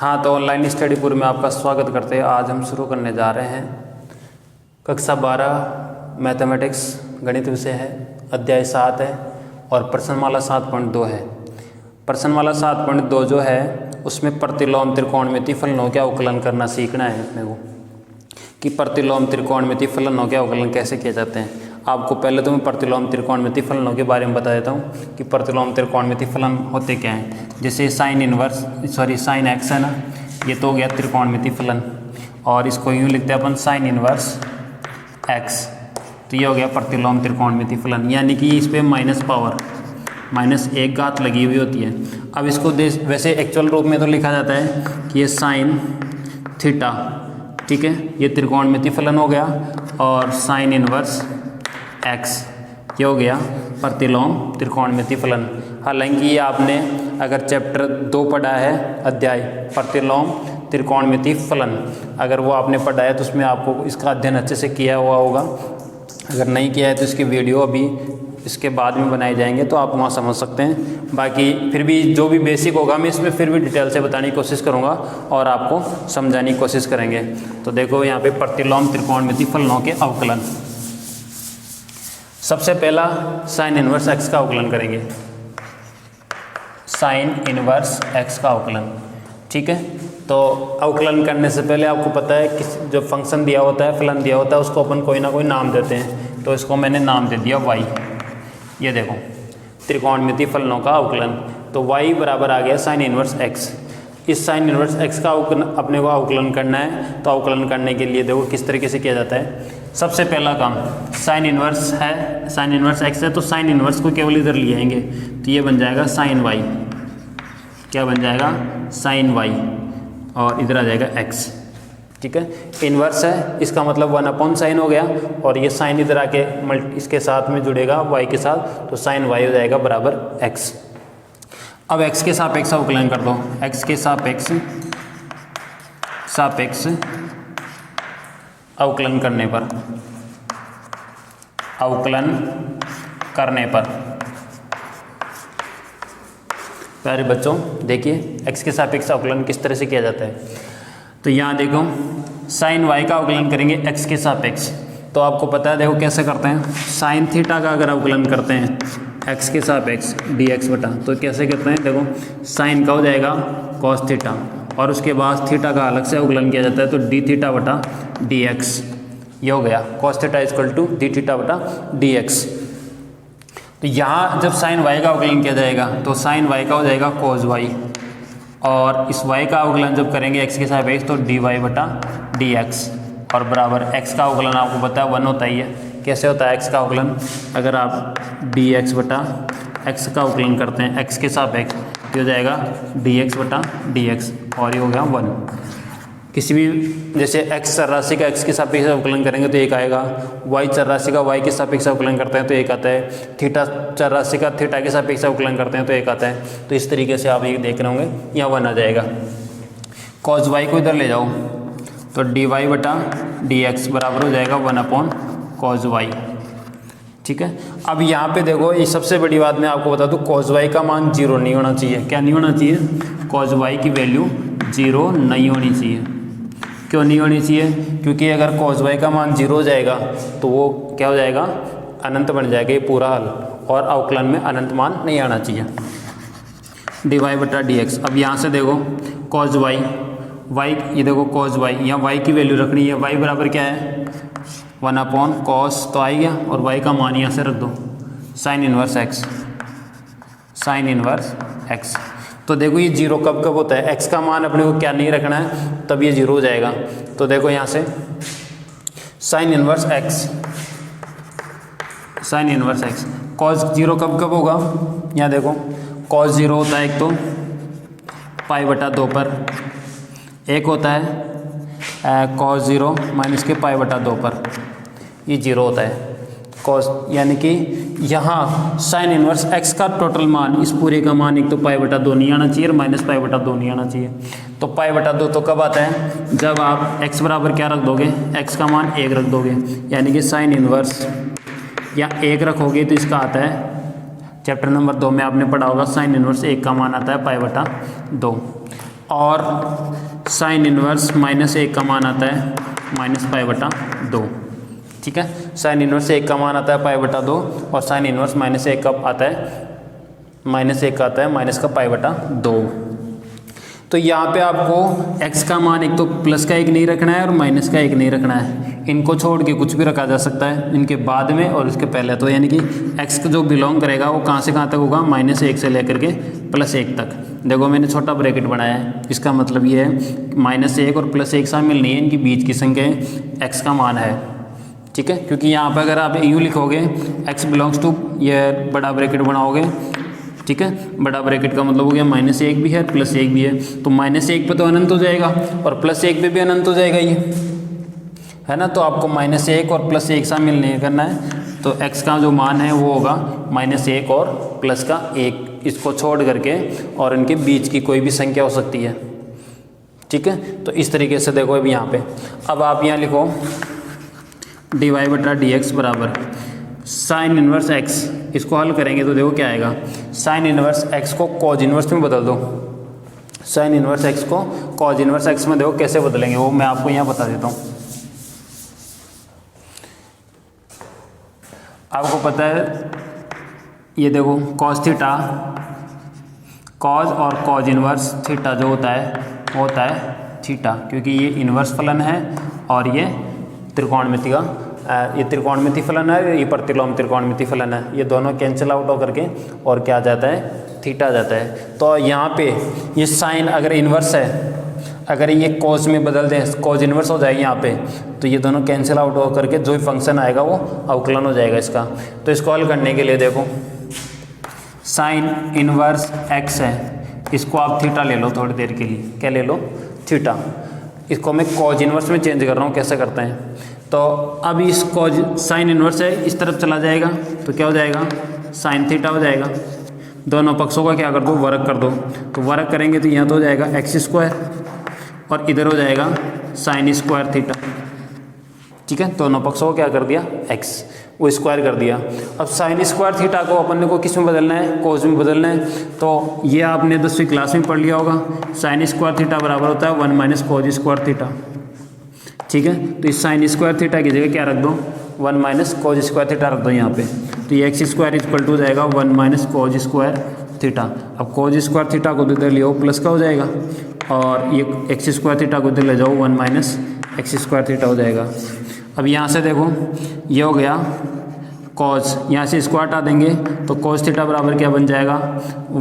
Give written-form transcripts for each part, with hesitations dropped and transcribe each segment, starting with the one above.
हाँ, तो online study पूर्व में आपका स्वागत करते हैं। आज हम शुरू करने जा रहे हैं कक्षा 12 मैथमेटिक्स गणित विषय है, अध्याय 7 है और प्रश्नमाला 7.2 है। प्रश्नमाला 7.2 जो है उसमें प्रतिलोम त्रिकोणमिति फलनों का अवकलन करना सीखना है अपने को कि प्रतिलोम त्रिकोणमिति फलनों के अवकलन कैसे किए जाते हैं। आपको पहले तो मैं प्रतिलोम त्रिकोणमिति फलनों के बारे में बता देता हूँ कि प्रतिलोम त्रिकोणमिति फलन होते क्या हैं। जैसे साइन एक्स है ना, ये तो हो गया त्रिकोणमिति फलन और इसको यूँ लिखते हैं अपन साइन इनवर्स एक्स, तो ये हो गया प्रतिलोम त्रिकोणमिति फलन। यानी कि इस पर -1 घात लगी हुई होती है। अब इसको वैसे एक्चुअल रूप में तो लिखा जाता है कि ये साइन थीटा, ठीक है, ये त्रिकोणमिति फलन हो गया और साइन इनवर्स एक्स ये हो गया प्रतिलोम त्रिकोणमिति फलन। हालांकि ये आपने अगर चैप्टर 2 पढ़ा है अध्याय प्रतिलोम त्रिकोणमिति फलन, अगर वो आपने पढ़ा है तो उसमें आपको इसका अध्ययन अच्छे से किया हुआ होगा। अगर नहीं किया है तो इसकी वीडियो अभी इसके बाद में बनाए जाएंगे तो आप वहाँ समझ सकते हैं। बाकी फिर भी जो भी बेसिक होगा मैं इसमें फिर भी डिटेल से बताने की कोशिश करूँगा और आपको समझाने की कोशिश करेंगे। तो देखो यहाँ पे प्रतिलोम त्रिकोणमिति फलनों के अवकलन। सबसे पहला साइन इनवर्स एक्स का अवकलन करेंगे, साइन इनवर्स एक्स का अवकलन, ठीक है। तो अवकलन करने से पहले आपको पता है कि जो फंक्शन दिया होता है, फलन दिया होता है, उसको अपन कोई ना कोई नाम देते हैं। तो इसको मैंने नाम दे दिया y। ये देखो त्रिकोणमिति फलनों का अवकलन, तो y बराबर आ गया साइन इनवर्स x। इस साइन इनवर्स x का अपने को अवकलन करना है। तो अवकलन करने के लिए देखो किस तरीके से किया जाता है। सबसे पहला काम, साइन इनवर्स है, साइन इनवर्स x है तो साइन इनवर्स को केवल इधर ले आएंगे तो ये बन जाएगा साइन y। क्या बन जाएगा? साइन y और इधर आ जाएगा x, ठीक है। इनवर्स है, इसका मतलब 1/sin हो गया और ये साइन इधर आके इसके साथ में जुड़ेगा y के साथ, तो साइन y हो जाएगा बराबर x। अब x के सापेक्ष अवकलन कर दो। x के सापेक्ष अवकलन करने पर प्यारे बच्चों देखिए x के सापेक्ष अवकलन किस तरह से किया जाता है। तो यहाँ देखो साइन y का अवकलन करेंगे x के सापेक्ष। तो आपको पता है देखो कैसे करते हैं। साइन थीटा का अगर अवकलन करते हैं x के सापेक्ष dx बटा, तो कैसे करते हैं देखो, साइन का हो जाएगा कॉस थीटा और उसके बाद थीटा का अलग से अवकलन किया जाता है तो डी थीटा बटा dx। ये हो गया cos theta equal to d theta बटा dx। तो यहाँ जब साइन y का अवकलन किया जाएगा तो साइन y का हो जाएगा कॉस y और इस y का अवकलन जब करेंगे x के सापेक्ष तो dy बटा dx और बराबर x का अवकलन आपको पता है 1 होता ही है। कैसे होता है x का अवकलन? अगर आप dx बटा x का अवकलन करते हैं x के सापेक्ष तो हो जाएगा dx बटा dx और ये हो गया 1। किसी भी जैसे x चर राशि का x के सापेक्ष अवकलन करेंगे तो एक आएगा, y चर राशि का y के सापेक्ष अवकलन करते हैं तो एक आता है, थीटा चर राशि का थीटा के सापेक्ष अवकलन करते हैं तो एक आता है। तो इस तरीके से आप ये देख रहे होंगे, यहाँ 1 आ जाएगा। cos y को इधर ले जाओ तो dy बटा dx बराबर हो जाएगा 1/cos y, ठीक है। अब यहाँ पे देखो ये सबसे बड़ी बात मैं आपको बता दूँ, cos y का मान 0 नहीं होना चाहिए। क्या नहीं होना चाहिए? cos y की वैल्यू 0 नहीं होनी चाहिए। क्यों नहीं होनी चाहिए? क्योंकि अगर cos y का मान 0 हो जाएगा तो वो क्या हो जाएगा? अनंत बन जाएगा ये पूरा हल, और अवकलन में अनंत मान नहीं आना चाहिए। dy बटा dx। अब यहाँ से देखो cos y, ये देखो cos y, यहाँ y की वैल्यू रखनी है। y बराबर क्या है? 1/cos तो आ गया और y का मान यहाँ से रख दो साइन इनवर्स x। तो देखो ये 0 कब कब होता है? x का मान अपने को क्या नहीं रखना है तब ये 0 हो जाएगा। तो देखो यहाँ से साइन इनवर्स x cos 0 कब कब होगा? यहाँ देखो cos 0 होता है एक तो पाई बटा 2 पर, एक होता है cos 0 माइनस के पाई बटा 2 पर, ये 0 होता है cos। यानी कि यहाँ साइन इनवर्स x का टोटल मान, इस पूरे का मान एक तो पाई बटा 2 नहीं आना चाहिए और माइनस पाई बटा 2 नहीं आना चाहिए। तो पाई बटा 2 तो कब आता है? जब आप x बराबर क्या रख दोगे? x का मान 1 रख दोगे, यानी कि साइन इनवर्स या 1 रखोगे तो इसका आता है चैप्टर नंबर 2 में आपने पढ़ा होगा, साइन इनवर्स 1 का मान आता है पाई बटा 2। और साइन इन्वर्स माइनस 1 का मान आता है -π/2। ठीक है, साइन इन्वर्स 1 का मान आता है π/2 और साइन इन्वर्स -1 का आता है -1 का आता है -π/2। तो यहाँ पे आपको x का मान एक तो प्लस का 1 नहीं रखना है और माइनस का 1 नहीं रखना है, इनको छोड़ के कुछ भी रखा जा सकता है, इनके बाद में और इसके पहले। तो यानी कि x का जो बिलोंग करेगा वो कहाँ से कहाँ तक होगा, -1 से लेकर के +1 तक। देखो मैंने छोटा ब्रैकेट बनाया है, इसका मतलब ये है -1 और +1 शामिल नहीं है, इनकी बीच की संख्या x का मान है। ठीक है, क्योंकि यहाँ पर अगर आप यूँ लिखोगे x बिलोंग्स टू, ये बड़ा ब्रैकेट बनाओगे, ठीक है, बड़ा ब्रैकेट का मतलब हो गया -1 भी है +1 भी है, तो -1 पे तो अनंत हो जाएगा और +1 पे भी अनंत हो जाएगा, ये है ना। तो आपको -1 और +1 शामिल नहीं करना है, तो x का जो मान है वो होगा -1 और +1, इसको छोड़ करके, और इनके बीच की कोई भी संख्या हो सकती है। ठीक है, तो इस तरीके से देखो अभी यहाँ पे, अब आप यहाँ लिखो dy/dx बराबर साइन इन्वर्स x, इसको हल करेंगे तो देखो क्या आएगा, साइन इन्वर्स x को कॉज इन्वर्स में बदल दो। साइन इन्वर्स x को कॉज इन्वर्स x में देखो कैसे बदलेंगे, वो मैं आपको यहाँ बता देता हूँ। आपको पता है, ये देखो कॉज थीटा, कॉज और कॉज इन्वर्स थीटा जो होता है थीटा, क्योंकि ये इन्वर्स फलन है और ये त्रिकोणमिति का, ये त्रिकोणमिति फलन है, ये प्रतिलोम त्रिकोणमिति फलन है, ये दोनों कैंसिल आउट होकर के और क्या आ जाता है, थीटा आ जाता है। तो यहाँ पे ये साइन अगर इन्वर्स है, अगर ये कॉज में बदल दें, कॉज इन्वर्स हो जाएगी यहाँ पे, तो ये दोनों कैंसिल आउट होकर के जो भी फंक्शन आएगा वो अवकलन हो जाएगा इसका। तो इसको हल करने के लिए देखो, साइन इन्वर्स x है, इसको आप थीटा ले लो थोड़ी देर के लिए, क्या ले लो, थीटा। इसको मैं कॉज इन्वर्स में चेंज कर रहा हूँ, कैसे करते हैं। तो अब इस कॉज साइन इन्वर्स है इस तरफ चला जाएगा तो क्या हो जाएगा, साइन थीटा हो जाएगा। दोनों पक्षों का क्या कर दो, वर्ग कर दो, तो वर्ग करेंगे तो यहाँ तो हो जाएगा x² और इधर हो जाएगा sin² थीटा। ठीक है, दोनों पक्षों को क्या कर दिया, x, वो स्क्वायर कर दिया। अब sin² थीटा को अपन को किस में बदलना है, कोस में बदलना है। तो ये आपने 10वीं क्लास में पढ़ लिया होगा, sin² थीटा बराबर होता है 1 - cos² थीटा। ठीक है, तो इस sin² थीटा की जगह क्या रख दो, 1 - cos² थीटा रख दो यहाँ पे, तो ये x² इक्वल टू हो जाएगा 1 - cos² थीटा। अब cos² थीटा को इधर ले आओ, प्लस का हो जाएगा, और ये x² थीटा को इधर ले जाओ, 1 - x² थीटा हो जाएगा। अब यहाँ से देखो ये हो गया cos, यहाँ से स्क्वायर हटा देंगे तो cos थीटा बराबर क्या बन जाएगा,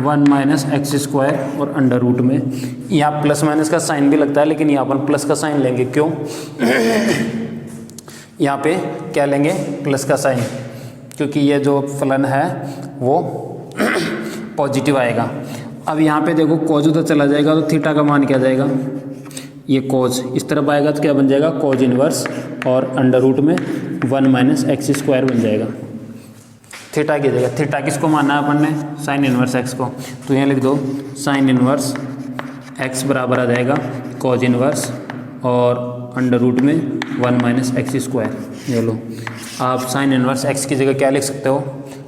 1 - x² और अंडर रूट में, यहाँ प्लस माइनस का साइन भी लगता है, लेकिन यहाँ पर प्लस का साइन लेंगे, क्यों यहाँ पे क्या लेंगे, प्लस का साइन, क्योंकि ये जो फलन है वो पॉजिटिव आएगा। अब यहाँ पे देखो cos उधर चला जाएगा तो थीटा का मान क्या जाएगा, ये cos इस तरफ आएगा तो क्या बन जाएगा, cos इन्वर्स और अंडर रूट में 1 - x² बन जाएगा। थीटा की जगह थीटा किसको माना है अपन ने, साइन इन्वर्स x को, तो यहाँ लिख दो साइन इन्वर्स x बराबर आ जाएगा cos इन्वर्स और अंडर रूट में 1 - x²। ये लो, आप साइन इन्वर्स x की जगह क्या लिख सकते हो,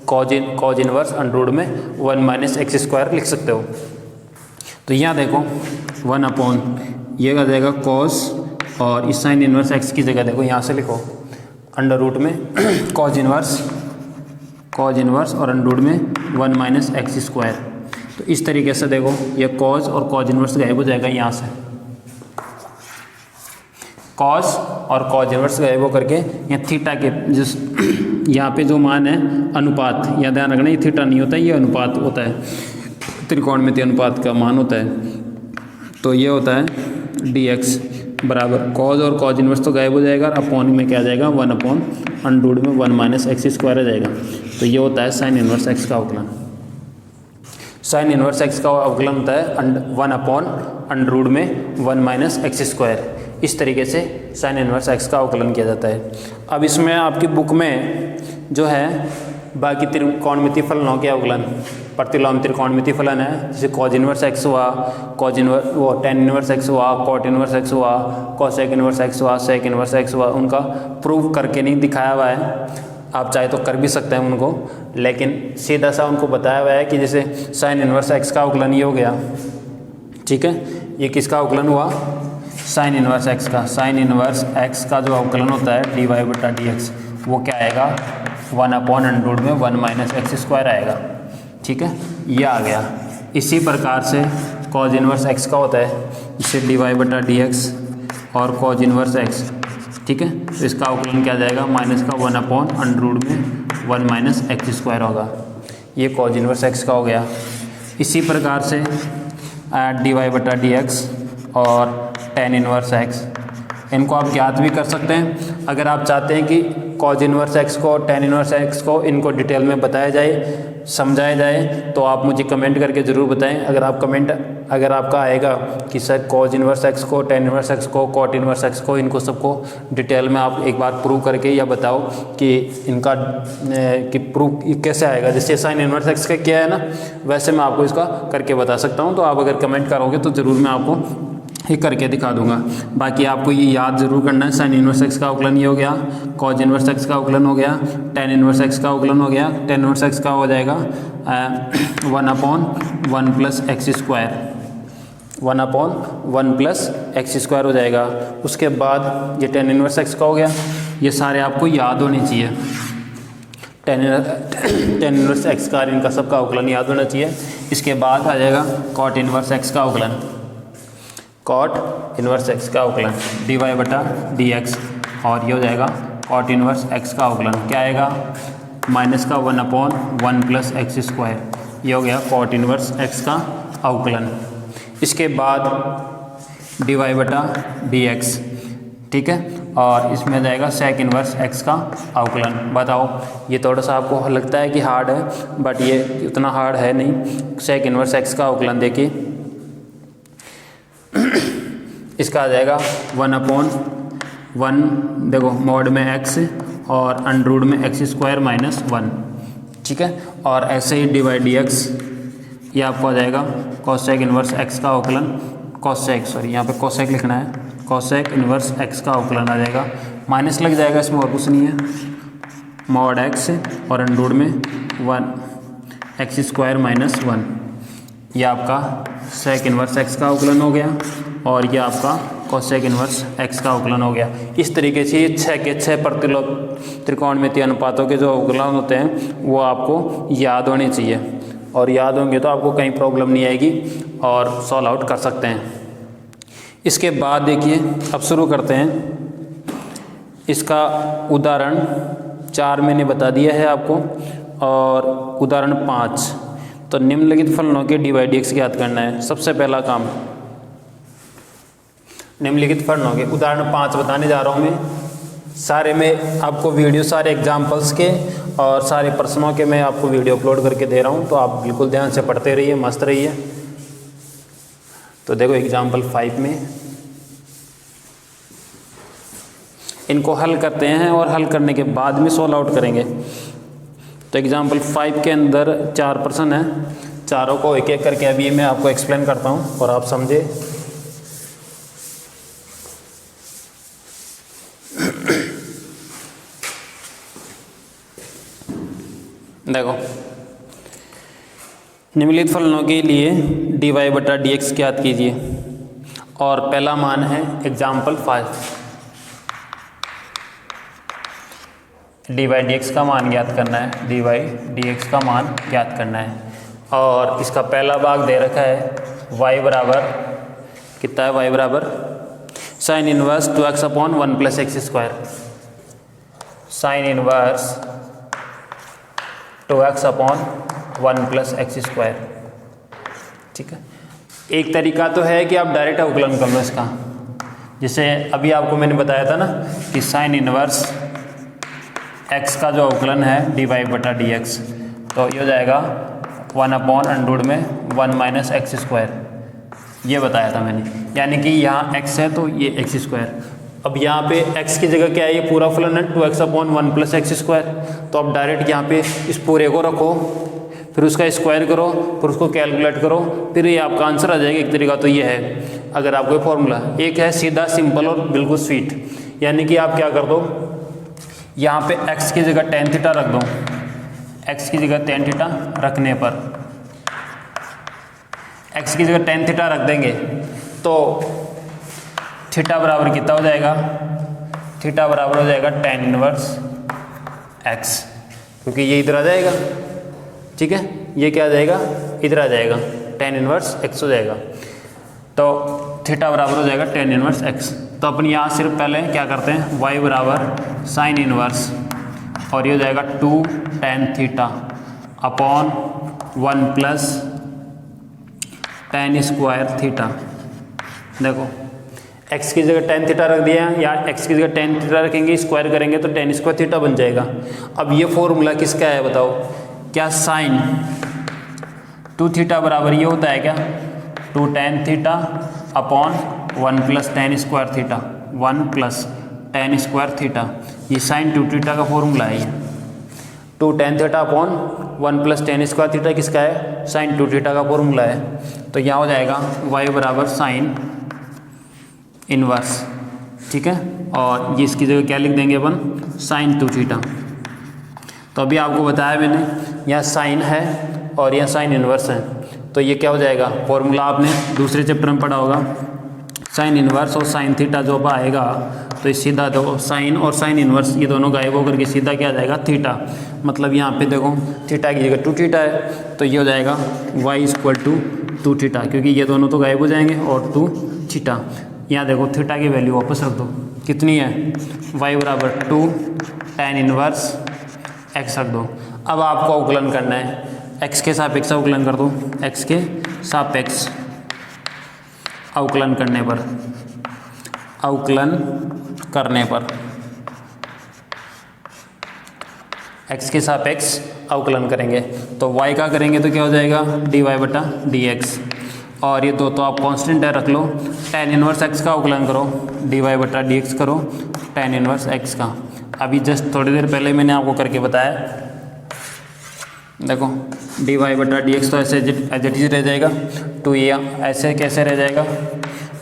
cos इन्वर्स अंडर रूट में 1 - x² लिख सकते हो। तो यहाँ देखो 1/, ये आ जाएगा cos, और इस साइन इन्वर्स x की जगह देखो यहाँ से लिखो अंडर रूट में cos इन्वर्स और अंडर रूट में 1 - x²। तो इस तरीके से देखो ये cos और cos इन्वर्स गायब हो जाएगा, यहाँ से cos और cos इन्वर्स गायब हो करके यहाँ थीटा के जिस यहाँ पे जो मान है अनुपात, यहाँ ध्यान रखना, ये थीटा नहीं होता है, ये अनुपात होता है, त्रिकोणमिति अनुपात का मान होता है। तो ये होता है dx बराबर cos और cos इन्वर्स तो गायब हो जाएगा, और अपॉन में क्या आ जाएगा, 1/√, में 1 - x² आ जाएगा। तो ये होता है साइन इन्वर्स x का अवकलन। साइन इन्वर्स x का अवकलन होता है 1/√, में 1 - x²। इस तरीके से साइन इन्वर्स x का अवकलन किया जाता है। अब इसमें आपकी बुक में जो है बाकी त्रिकोणमिति फलनों के अवकलन, प्रतिलोम त्रिकोणमिति फलन है, जैसे cos इन्वर्स x हुआ, cos इन्वर्स वो tan इन्वर्स x हुआ, cot इन्वर्स x हुआ, cosec इन्वर्स x हुआ, sec इन्वर्स x हुआ, उनका प्रूव करके नहीं दिखाया हुआ है, आप चाहे तो कर भी सकते हैं उनको, लेकिन सीधा सा उनको बताया हुआ है कि जैसे साइन इन्वर्स x का अवकलन ये हो गया, ठीक है, ये किसका अवकलन हुआ, साइन इनवर्स एक्स का। साइन इनवर्स एक्स का जो अवकलन होता है dy बटा dx वो क्या आएगा, 1/√में 1 माइनस एक्स स्क्वायर आएगा। ठीक है, ये आ गया। इसी प्रकार से कॉज इनवर्स एक्स का होता है, इसे dy बटा dx और कॉज इनवर्स एक्स, ठीक है, तो इसका अवकलन क्या जाएगा, माइनस का 1/√में 1 माइनस एक्स स्क्वायर होगा। ये कॉज इनवर्स एक्स का हो गया। इसी प्रकार से dy बटा dx और tan इनवर्स एक्स, इनको आप ज्ञात भी कर सकते हैं। अगर आप चाहते हैं कि कॉज इनवर्स एक्स को, tan इनवर्स एक्स को, इनको डिटेल में बताया जाए, समझाया जाए, तो आप मुझे कमेंट करके ज़रूर बताएं। अगर आपका आएगा कि सर कॉज इनवर्स एक्स को, tan इनवर्स एक्स को, कॉट इनवर्स एक्स को, इनको सबको डिटेल में आप एक बार प्रूव करके या बताओ कि इनका कि प्रूव कैसे आएगा। जैसे साइन इनवर्स एक्स का क्या है ना, वैसे मैं आपको इसका करके बता सकता हूँ। तो आप अगर कमेंट करोगे तो ज़रूर मैं आपको ये करके दिखा दूंगा। बाकी आपको ये याद ज़रूर करना है, साइन इनवर्स एक्स का अवकलन ये हो गया, कॉज इनवर्स एक्स का अवकलन हो गया, tan इनवर्स एक्स का अवकलन हो गया। tan इनवर्स एक्स का हो जाएगा 1/1 plus x square, 1/1 plus x square हो जाएगा। उसके बाद ये tan इनवर्स एक्स का हो गया। ये सारे आपको याद होने चाहिए, tan इनवर्स एक्स का, इनका सबका अवकलन याद होना चाहिए। इसके बाद आ जाएगा कॉट इनवर्स एक्स का अवकलन, कॉट इनवर्स एक्स का अवकलन dy बटा dx, और ये हो जाएगा कॉट इनवर्स एक्स का अवकलन क्या आएगा, माइनस का 1/1 प्लस एक्स स्क्वायर। ये हो गया कॉट इनवर्स एक्स का अवकलन। इसके बाद dy बटा dx, ठीक है, और इसमें जाएगा सेक इनवर्स एक्स का अवकलन। बताओ, ये थोड़ा सा आपको लगता है कि हार्ड है, बट ये उतना हार्ड है नहीं। सेक इनवर्स एक्स का अवकलन देखिए, इसका आ जाएगा 1/1, देखो मॉड में x और अंडररूट में एक्स स्क्वायर माइनस 1, ठीक है। और ऐसे ही dy dx, ये आपको आ जाएगा कोसेक इनवर्स x का अवकलन, कोसेक, सॉरी यहाँ पे कोसेक लिखना है, कोसेक इनवर्स x का अवकलन आ जाएगा। माइनस लग जाएगा, इसमें और कुछ नहीं है, मॉड x और अंडररूट में 1 एक्स स्क्वायर माइनस 1। ये आपका सेक इनवर्स x का अवकलन हो गया, और ये आपका कोसेक इनवर्स x का अवकलन हो गया। इस तरीके से ये 6 के 6 प्रतिलोम त्रिकोणमितीय अनुपातों के जो अवकलन होते हैं वो आपको याद होने चाहिए, और याद होंगे तो आपको कहीं प्रॉब्लम नहीं आएगी और सॉल्व आउट कर सकते हैं। इसके बाद देखिए, अब शुरू करते हैं। इसका उदाहरण 4 मैंने बता दिया है आपको, और उदाहरण 5। तो निम्नलिखित फलनों के dy dx ज्ञात करना है। सबसे पहला काम निम्नलिखित फलनों के उदाहरण 5 बताने जा रहा हूँ मैं। सारे में आपको वीडियो, सारे एग्जाम्पल्स के और सारे प्रश्नों के मैं आपको वीडियो अपलोड करके दे रहा हूँ, तो आप बिल्कुल ध्यान से पढ़ते रहिए, मस्त रहिए। तो देखो एग्जाम्पल 5 में इनको हल करते हैं, और हल करने के बाद में सॉल्व आउट करेंगे। तो एग्जाम्पल 5 के अंदर 4 प्रश्न हैं, चारों को एक एक करके अभी मैं आपको एक्सप्लेन करता हूँ और आप समझे। देखो, निम्नलिखित फलनों के लिए dy बटा dx ज्ञात कीजिए, और पहला मान है एग्जाम्पल 5। dy dx का मान ज्ञात करना है, dy dx का मान ज्ञात करना है। और इसका पहला भाग दे रखा है y बराबर कितना है, y बराबर sine inverse 2x/1 plus x square, sine inverse 2x/1 plus x square, ठीक है। एक तरीका तो है कि आप डायरेक्ट अवकलन कर लो इसका, जैसे अभी आपको मैंने बताया था ना कि साइन इनवर्स x का जो अवकलन है dy बटा dx, तो ये हो जाएगा 1/√में 1 माइनस एक्स स्क्वायर, ये बताया था मैंने। यानी कि यहाँ x है तो ये एक्स स्क्वायर। अब यहाँ पे x की जगह क्या है, ये पूरा फलन है 2x/1 प्लस एक्स स्क्वायर, तो आप डायरेक्ट यहाँ पे इस पूरे को रखो, फिर उसका स्क्वायर करो, फिर उसको कैलकुलेट करो, फिर ये आपका आंसर आ जाएगा। एक तरीका तो ये है, अगर आपको फॉर्मूला, एक है सीधा सिंपल और बिल्कुल स्वीट। यानी कि आप क्या कर दो, यहाँ पे x की जगह tan थीटा रख दो, x की जगह tan थीटा रखने पर, x की जगह tan थीटा रख देंगे तो थीटा बराबर कितना हो जाएगा, थीटा बराबर हो जाएगा tan इनवर्स x, क्योंकि ये इधर आ जाएगा, ठीक है, ये क्या आ जाएगा, इधर आ जाएगा, tan इनवर्स x हो जाएगा। तो थीटा बराबर हो जाएगा tan इनवर्स x। तो अपन यहाँ सिर्फ पहले क्या करते हैं, y बराबर साइन इनवर्स, और ये हो जाएगा 2 tan theta upon 1 plus tan square theta. देखो x की जगह tan थीटा रख दिया, या x की जगह tan थीटा रखेंगे, स्क्वायर करेंगे तो tan स्क्वायर थीटा बन जाएगा। अब ये फॉर्मूला किसका है बताओ, क्या साइन 2 थीटा बराबर ये होता है क्या, 2 tan theta upon 1 plus tan square theta, 1 plus tan square theta, ये साइन 2 थीटा का फॉर्मूला है। ये 2 tan theta upon 1 plus tan square theta किसका है, साइन 2 थीटा का फॉर्मूला है। तो यहाँ हो जाएगा y बराबर साइन इनवर्स, ठीक है, और ये इसकी जगह क्या लिख देंगे अपन, साइन 2 थीटा। तो अभी आपको बताया मैंने, यहाँ साइन है और यहाँ साइन इनवर्स है, तो ये क्या हो जाएगा, फॉर्मूला आपने दूसरे चैप्टर में पढ़ा होगा, साइन इनवर्स और साइन थीटा जो अब आएगा तो ये सीधा देखो साइन और साइन इनवर्स ये दोनों गायब होकर के सीधा क्या आ जाएगा, थीटा। मतलब यहाँ पे देखो थीटा की जगह 2 थीटा है, तो ये हो जाएगा y इक्वल टू 2 थीटा, क्योंकि ये दोनों तो गायब हो जाएंगे, और 2 थीटा। यहाँ देखो थीटा की वैल्यू वापस रख दो, कितनी है, y बराबर 2 tan इनवर्स x रख दो। अब आपको अवकलन करना है, x के सापेक्ष अवकलन कर दो, x के सापेक्ष अवकलन करने पर, अवकलन करने पर x के सापेक्ष अवकलन करेंगे तो y का करेंगे तो क्या हो जाएगा, dy बटा dx, और ये दो तो आप कांस्टेंट है रख लो। tan इनवर्स x का अवकलन करो, dy बटा dx करो tan इनवर्स x का। अभी जस्ट थोड़ी देर पहले मैंने आपको करके बताया, देखो dy बटा dx तो ऐसे एज इट इज रह जाएगा, 2a ऐसे कैसे रह जाएगा,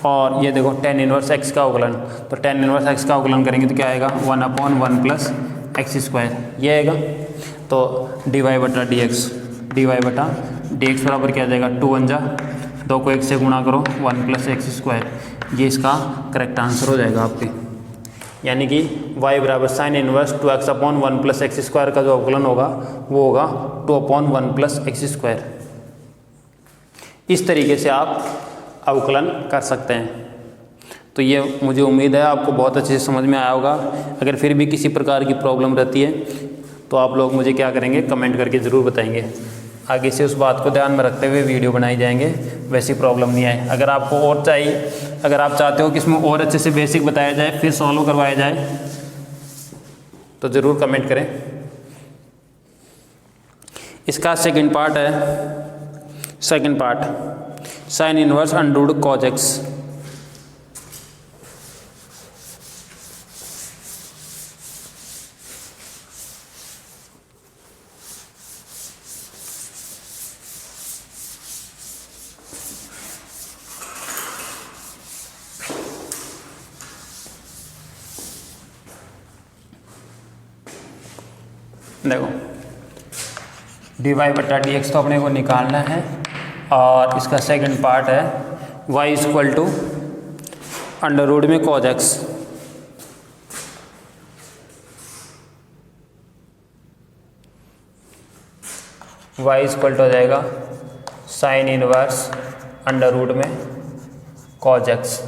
और ये देखो tan इनवर्स x का अवकलन, तो tan इनवर्स x का अवकलन करेंगे तो क्या आएगा, 1/1 प्लस एक्स स्क्वायर, ये आएगा। तो dy बटा dx बराबर क्या आ जाएगा, 2 1 जा 2 को 1 से गुणा करो 1 प्लस एक्स स्क्वायर, ये इसका करेक्ट आंसर हो जाएगा आपके। यानी कि y बराबर sine inverse 2x upon 1 plus x square का जो अवकलन होगा वो होगा 2/1 प्लस एक्स स्क्वायर। इस तरीके से आप अवकलन कर सकते हैं। तो ये मुझे उम्मीद है आपको बहुत अच्छे से समझ में आया होगा। अगर फिर भी किसी प्रकार की प्रॉब्लम रहती है तो आप लोग मुझे क्या करेंगे, कमेंट करके ज़रूर बताएंगे। आगे से उस बात को ध्यान में रखते हुए वीडियो बनाई जाएंगे, वैसी प्रॉब्लम नहीं आए। अगर आपको और चाहिए, अगर आप चाहते हो कि इसमें और अच्छे से बेसिक बताया जाए, फिर सॉल्व करवाया जाए, तो ज़रूर कमेंट करें। इसका सेकंड पार्ट है, second part sign inverse under cos x. देखो dy बटा dx तो अपने को निकालना है, और इसका सेकंड पार्ट है y equal to under root में cos x। y equal to हो जाएगा साइन इनवर्स अंडर रूट में cos x।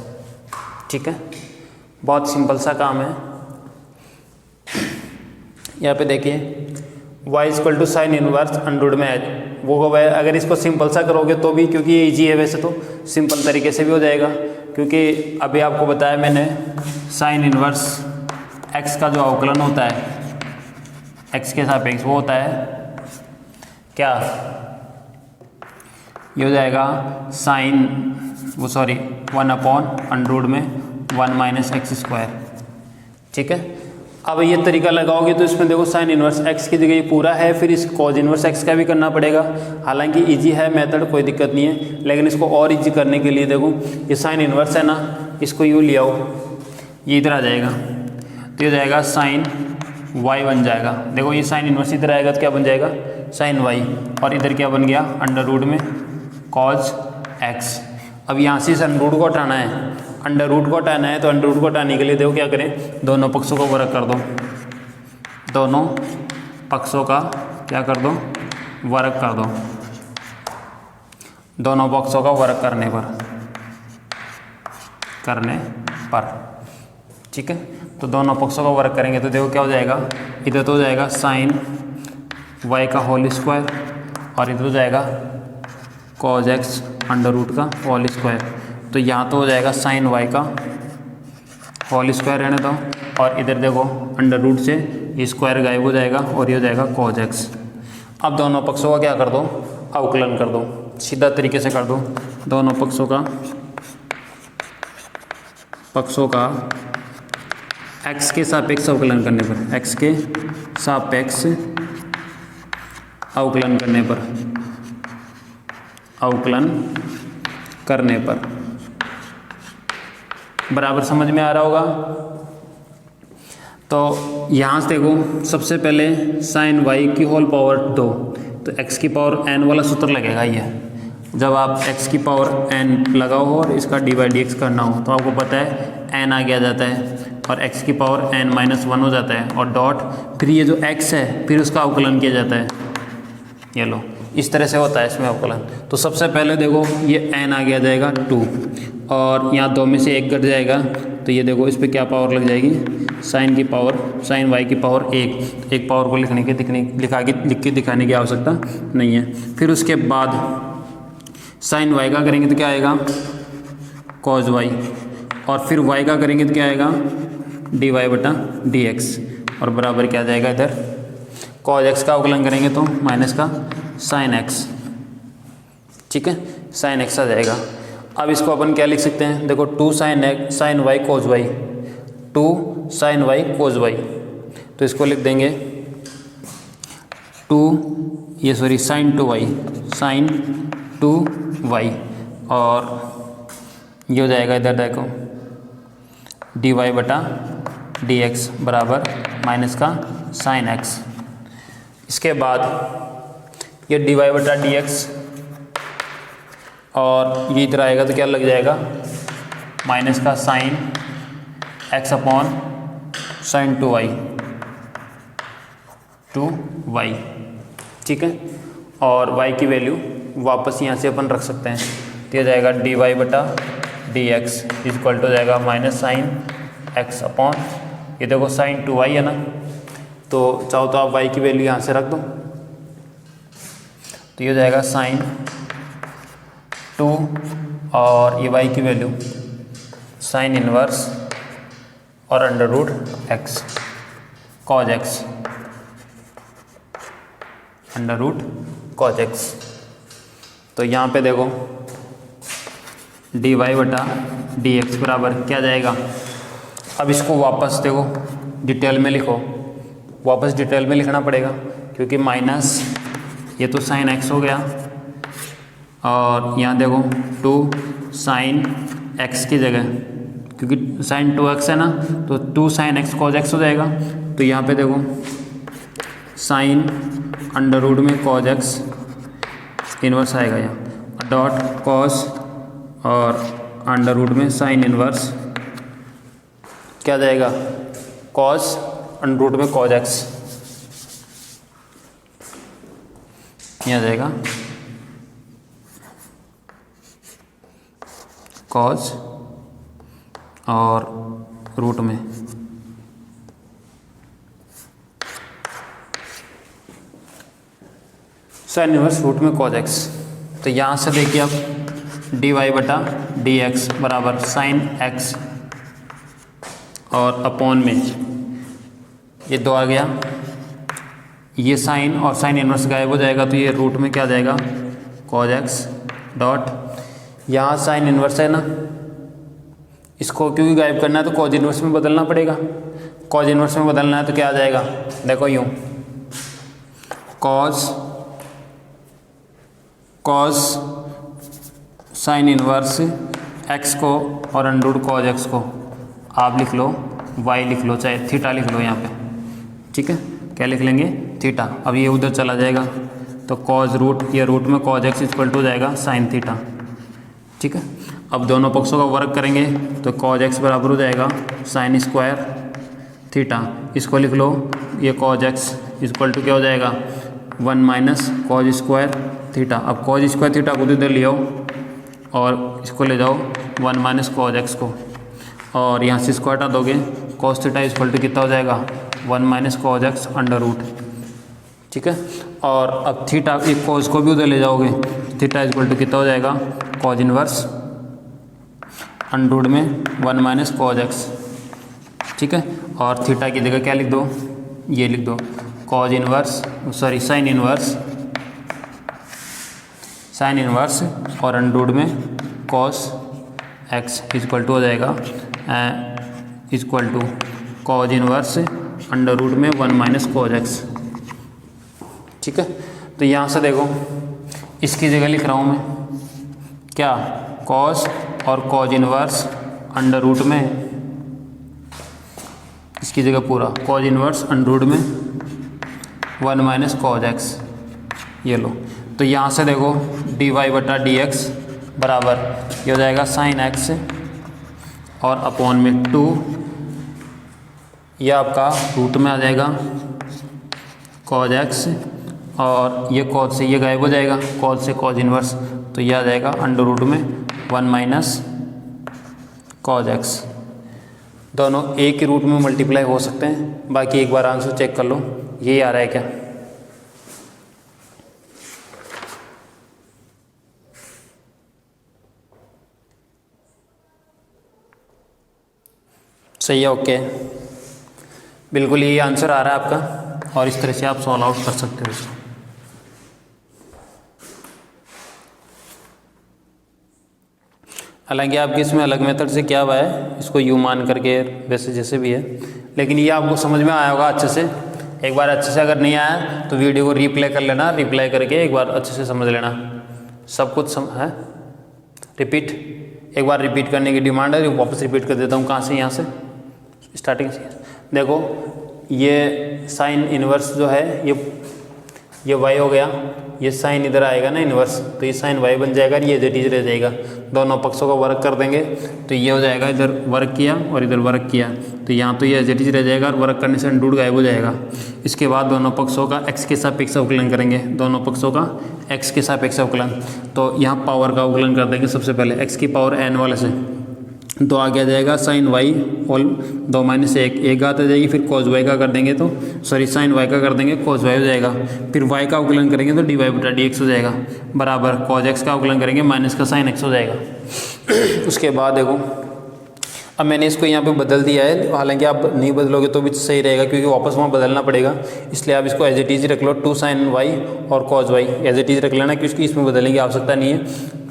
ठीक है, बहुत सिंपल सा काम है। यहाँ पे देखिए y equal to sine inverse under में है, वो अगर इसको सिंपल सा करोगे तो भी, क्योंकि ये ईजी है, वैसे तो सिंपल तरीके से भी हो जाएगा, क्योंकि अभी आपको बताया मैंने साइन इनवर्स x का जो अवकलन होता है x के सापेक्ष, वो होता है क्या, ये हो जाएगा साइन 1/√1 में 1 माइनस एक्स स्क्वायर। ठीक है, अब ये तरीका लगाओगे तो इसमें देखो साइन इनवर्स x की जगह ये पूरा है, फिर इस कॉज इनवर्स x का भी करना पड़ेगा। हालांकि इजी है मेथड, कोई दिक्कत नहीं है, लेकिन इसको और इजी करने के लिए देखो ये साइन इनवर्स है ना, इसको यूँ ले आओ, ये इधर आ जाएगा, तो ये जाएगा साइन y बन जाएगा। देखो ये साइन इनवर्स इधर आएगा तो क्या बन जाएगा, साइन y, और इधर क्या बन गया, अंडर रूट में कॉज x। अब यहाँ से इस अंडर रूट को हटाना है, अंडर रूट को हटाना है, तो अंडर रूट को हटाने के लिए देखो क्या करें, दोनों पक्षों को वर्ग कर दो, दोनों पक्षों का क्या कर दो, वर्ग कर दो, दोनों पक्षों का वर्ग करने पर ठीक है। तो दोनों पक्षों का वर्ग करेंगे तो देखो क्या हो जाएगा, इधर तो हो जाएगा साइन y का होल स्क्वायर और इधर हो जाएगा cos x अंडर रूट का होल स्क्वायर। तो यहाँ तो हो जाएगा साइन y का होल स्क्वायर रहने दो, और इधर देखो अंडर रूट से ये स्क्वायर गायब हो जाएगा और ये हो जाएगा cos x। अब दोनों पक्षों का क्या कर दो, अवकलन कर दो, सीधा तरीके से कर दो, दोनों पक्षों का x के सापेक्ष अवकलन करने पर, x के सापेक्ष अवकलन करने पर बराबर समझ में आ रहा होगा। तो यहाँ से देखो सबसे पहले साइन y की होल पावर 2, तो x की पावर n वाला सूत्र लगेगा। ये जब आप x की पावर n लगाओ और इसका dy/dx करना हो तो आपको पता है n आगे आ जाता है और x की पावर n-1 हो जाता है, और डॉट फिर ये जो x है फिर उसका अवकलन किया जाता है। ये लो इस तरह से होता है इसमें अवकलन। तो सबसे पहले देखो ये n आगे आ जाएगा 2, और यहाँ 2 में से 1 घट जाएगा, तो ये देखो इस पर क्या पावर लग जाएगी, साइन y की पावर 1। एक पावर को लिख के दिखाने की आवश्यकता नहीं है। फिर उसके बाद साइन y का करेंगे तो क्या आएगा, cos y, और फिर y का करेंगे तो क्या आएगा, dy/dx, और बराबर क्या आ जाएगा, इधर cos x का अवकलन करेंगे तो माइनस का साइन x, ठीक है, साइन x आ जाएगा। अब इसको अपन क्या लिख सकते हैं, देखो 2 sine y cos y, 2 sine y cos y, तो इसको लिख देंगे साइन 2y, और ये हो जाएगा इधर देखो dy/dx बराबर माइनस का साइन x। इसके बाद ये dy/dx और ये इधर आएगा तो क्या लग जाएगा, माइनस का sign x upon sine 2y, ठीक है। और y की वैल्यू वापस यहाँ से अपन रख सकते हैं, तो ये जाएगा dy/dx इक्वल टू जाएगा माइनस साइन x अपॉन, ये देखो साइन 2y है ना, तो चाहो तो आप y की वैल्यू यहाँ से रख दो, तो ये हो जाएगा साइन 2 और ये y की वैल्यू साइन इनवर्स और under root x cos x, under root cos x। तो यहाँ पे देखो dy/dx बराबर क्या जाएगा, अब इसको वापस देखो डिटेल में लिखो, वापस डिटेल में लिखना पड़ेगा क्योंकि माइनस ये तो साइन x हो गया, और यहाँ देखो 2 साइन x की जगह, क्योंकि साइन 2x है ना, तो 2 साइन x cos x हो जाएगा। तो यहाँ पे देखो साइन अंडर रूट में cos x इन्वर्स आएगा यहाँ, डॉट cos और अंडर रूट में साइन इन्वर्स क्या जाएगा, cos अंडर रूट में cos x, यहाँ जाएगा cos और रूट में साइन इनवर्स रूट में cos x। तो यहाँ से देखिए आप dy/dx बराबर साइन x और अपॉन में ये 2 आ गया, ये साइन और साइन इनवर्स गायब हो जाएगा, तो ये रूट में क्या आ जाएगा cos x डॉट, यहाँ साइन इनवर्स है ना, इसको क्योंकि गायब करना है तो cos इनवर्स में बदलना पड़ेगा, cos इनवर्स में बदलना है तो क्या आ जाएगा, देखो यूँ cos साइन इनवर्स x को और अंडर रूट cos x को आप लिख लो y लिख लो, चाहे थीटा लिख लो यहाँ पे, ठीक है, क्या लिख लेंगे थीटा। अब ये उधर चला जाएगा तो cos रूट, ये रूट में cos x इक्वल टू हो जाएगा साइन थीटा, ठीक है। अब दोनों पक्षों का वर्ग करेंगे तो कॉज एक्स बराबर हो जाएगा साइन स्क्वायर थीटा। इसको लिख लो, ये कॉज एक्स इक्वल टू क्या हो जाएगा 1 माइनस कॉज स्क्वायर थीटा। अब कॉज स्क्वायर थीटा को इधर ले आओ और इसको ले जाओ 1 माइनस कॉज एक्स को, और यहाँ से स्क्वायर हटा दोगे कॉस थीटा इक्वल टू कितना हो जाएगा 1 minus cos x under root. ठीक है। और अब थीटा एक कॉज को भी उधर ले जाओगे, थीटा इक्वल टू कितना हो जाएगा कॉज इनवर्स अंडर रूट में 1 माइनस कॉज एक्स। ठीक है। और थीटा की जगह क्या लिख दो, ये लिख दो कॉज इनवर्स साइन इनवर्स और अंडर रूट में कॉस एक्स इक्वल टू हो जाएगा equal to cos inverse under root में 1 माइनस कॉज एक्स। ठीक है। तो यहाँ से देखो इसकी जगह लिख रहा हूँ मैं क्या कॉस और कॉज इनवर्स अंडर रूट में, इसकी जगह पूरा कॉज इनवर्स अंडर रूट में 1 माइनस कॉज एक्स, ये लो। तो यहाँ से देखो dy बटा डी एक्स बराबर ये हो जाएगा साइन एक्स और अपॉन में 2, यह आपका रूट में आ जाएगा कॉज एक्स, और ये कॉज से ये गायब हो जाएगा, कॉज से कॉज इनवर्स, तो यह आ जाएगा अंडर रूट में 1 माइनस कॉज एक्स। दोनों एक ही रूट में मल्टीप्लाई हो सकते हैं। बाकी एक बार आंसर चेक कर लो, यही आ रहा है क्या। सही है, ओके, बिल्कुल यही आंसर आ रहा है आपका, और इस तरह से आप सॉल्व आउट कर सकते हो इसको। हालांकि आपके इसमें अलग मेथड से क्या हुआ है, इसको यू मान करके वैसे जैसे भी है, लेकिन ये आपको समझ में आया होगा अच्छे से। एक बार अच्छे से अगर नहीं आया तो वीडियो को रिप्ले कर लेना, रिप्लाई करके एक बार अच्छे से समझ लेना, सब कुछ है। रिपीट, एक बार रिपीट करने की डिमांड है, वापस रिपीट कर देता हूँ। कहाँ से, यहाँ से स्टार्टिंग से। देखो ये साइन इनवर्स जो है ये y हो गया, ये साइन इधर आएगा ना इनवर्स, तो ये साइन y बन जाएगा, ये जेटीज रह जाएगा। दोनों पक्षों का वर्क कर देंगे तो ये हो जाएगा, इधर वर्क किया और इधर वर्क किया, तो यहाँ तो ये जेटीज रह जाएगा और वर्क करने से अंडर गायब हो जाएगा। इसके बाद दोनों पक्षों का x के सापेक्ष अवकलन करेंगे, दोनों पक्षों का x के सापेक्ष अवकलन। तो यहाँ पावर का अवकलन कर देंगे सबसे पहले, x की पावर n वाले से, तो आगे आ जाएगा साइन वाई होल 2 माइनस 1, एक घात आ जाएगी। फिर कॉज वाई का कर देंगे तो साइन वाई का कर देंगे, कॉज वाई हो जाएगा। फिर वाई का अवकलन करेंगे तो डी वाई बटा डी एक्स हो जाएगा, बराबर कॉज एक्स का अवकलन करेंगे माइनस का साइन एक्स हो जाएगा। उसके बाद देखो अब मैंने इसको यहाँ पे बदल दिया है, हालांकि आप नहीं बदलोगे तो भी सही रहेगा, क्योंकि वापस वहाँ बदलना पड़ेगा, इसलिए आप इसको एज इट इज रख लो, 2 साइन वाई और cos y as it is रख लेना, क्योंकि इसमें बदलने की आवश्यकता नहीं है।